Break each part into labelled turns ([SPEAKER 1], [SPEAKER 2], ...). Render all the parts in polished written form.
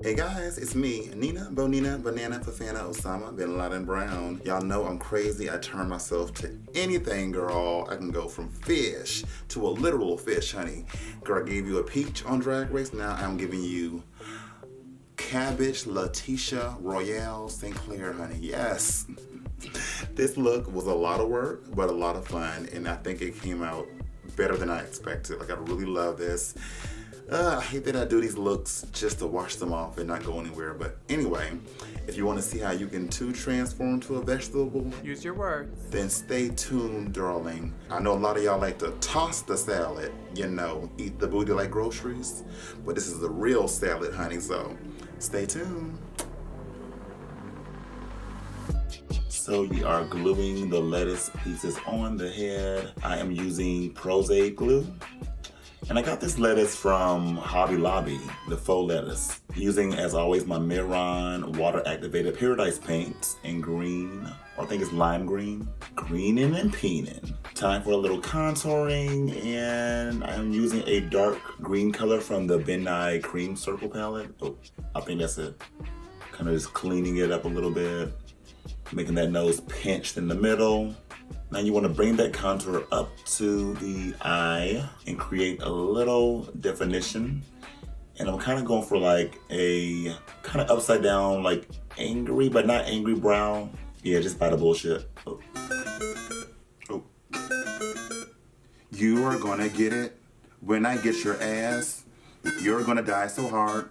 [SPEAKER 1] Hey guys, it's me, Nina Bonina Banana Fafana Osama Bin Laden Brown. Y'all know I'm crazy. I turn myself to anything, girl. I can go from fish to a literal fish, honey. Girl, I gave you a peach on Drag Race. Now I'm giving you Cabbage Letitia Royale St. Clair, honey. Yes. This look was a lot of work, but a lot of fun, and I think it came out better than I expected. Like, I really love this. I hate that I do these looks just to wash them off and not go anywhere. But anyway, if you want to see how you can too transform to a vegetable,
[SPEAKER 2] use your words,
[SPEAKER 1] then stay tuned, darling. I know a lot of y'all like to toss the salad, you know, eat the booty like groceries. But this is the real salad, honey, so stay tuned. So we are gluing the lettuce pieces on the head. I am using Prozade glue. And I got this lettuce from Hobby Lobby, the faux lettuce. Using, as always, my Miron water-activated Paradise paints in green, or I think it's lime green. Greening and peening. Time for a little contouring, and I'm using a dark green color from the Ben Nye Cream Circle palette. Oh, I think that's it. Kind of just cleaning it up a little bit, making that nose pinched in the middle. Now you want to bring that contour up to the eye and create a little definition. And I'm kind of going for like a kind of upside down, like angry, but not angry brow. Yeah, just by the bullshit. Oh. Oh. You are gonna get it when I get your ass. You're gonna die so hard.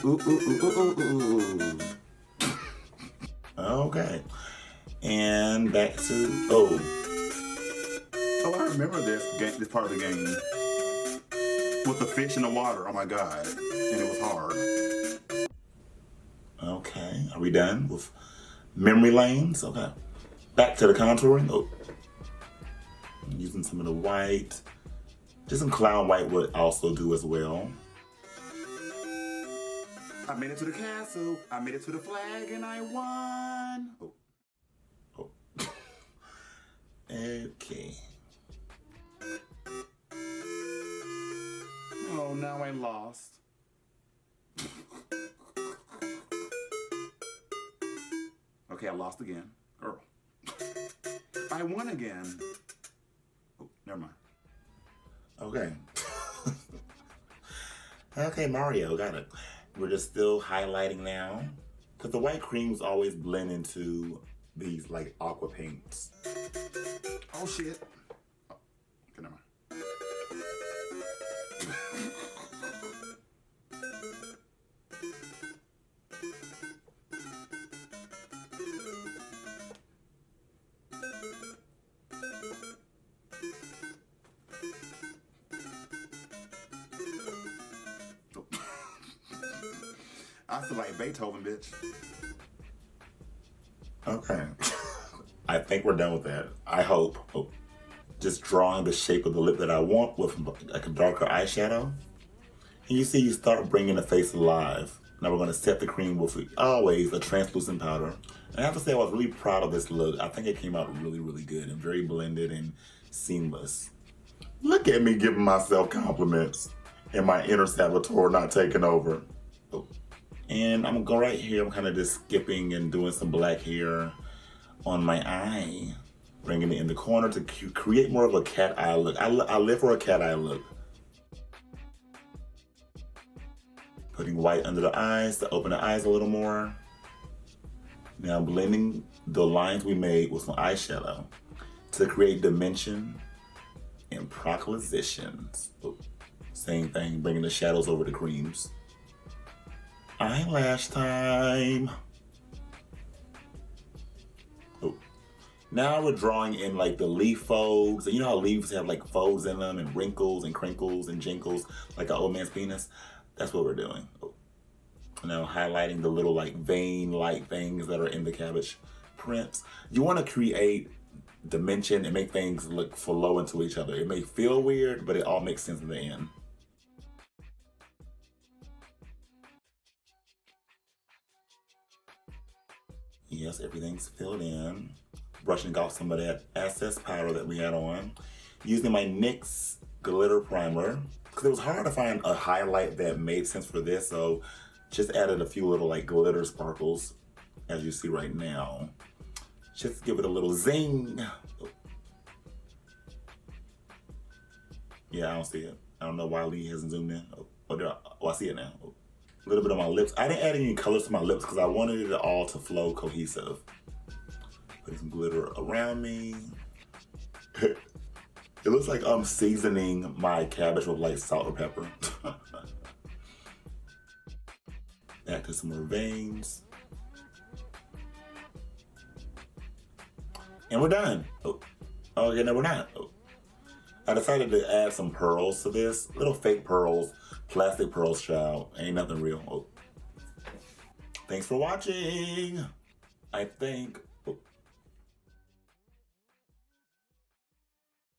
[SPEAKER 1] Ooh, ooh, ooh, ooh, ooh, ooh. Okay. And back to, oh, I remember this part of the game with the fish in the water. Oh my God, and it was hard. Okay, are we done with memory lanes? Okay, back to the contouring. Oh, I'm using some of the white. Just some clown white would also do as well. I made it to the castle. I made it to the flag, and I won. Oh. Okay. Oh, now I lost. Okay, I lost again. Girl. I won again. Oh, never mind. Okay. Okay, Mario, got it. We're just still highlighting now. Because the white creams always blend into these like aqua paints. Oh shit. Oh, okay, never mind. I feel like Beethoven, bitch. Okay. I think we're done with that. I hope. Oh. Just drawing the shape of the lip that I want with like a darker eyeshadow. And you see you start bringing the face alive. Now we're going to set the cream with, always, a translucent powder. And I have to say I was really proud of this look. I think it came out really, really good and very blended and seamless. Look at me giving myself compliments and my inner saboteur not taking over. Oh. And I'm going to go right here. I'm kind of just skipping and doing some black hair on my eye. Bringing it in the corner to create more of a cat eye look. I live for a cat eye look. Putting white under the eyes to open the eyes a little more. Now blending the lines we made with some eyeshadow to create dimension and proclizations. Same thing, bringing the shadows over the creams. Eyelash time. Now we're drawing in like the leaf folds. And you know how leaves have like folds in them and wrinkles and crinkles and jinkles like an old man's penis? That's what we're doing. Now highlighting the little like vein-like things that are in the cabbage prints. You want to create dimension and make things look flow into each other. It may feel weird, but it all makes sense in the end. Yes, everything's filled in. Brushing off some of that excess powder that we had on. Using my NYX glitter primer, because it was hard to find a highlight that made sense for this, so just added a few little like glitter sparkles, as you see right now. Just to give it a little zing. Oh. Yeah, I don't see it. I don't know why Lee hasn't zoomed in. I see it now. Oh. A little bit on my lips. I didn't add any colors to my lips because I wanted it all to flow cohesive. Putting some glitter around me. It looks like I'm seasoning my cabbage with like salt or pepper. Add to some more veins. And we're done. Oh, okay, no, we're not. Oh. I decided to add some pearls to this. Little fake pearls, plastic pearls, child. Ain't nothing real. Oh. Thanks for watching. I think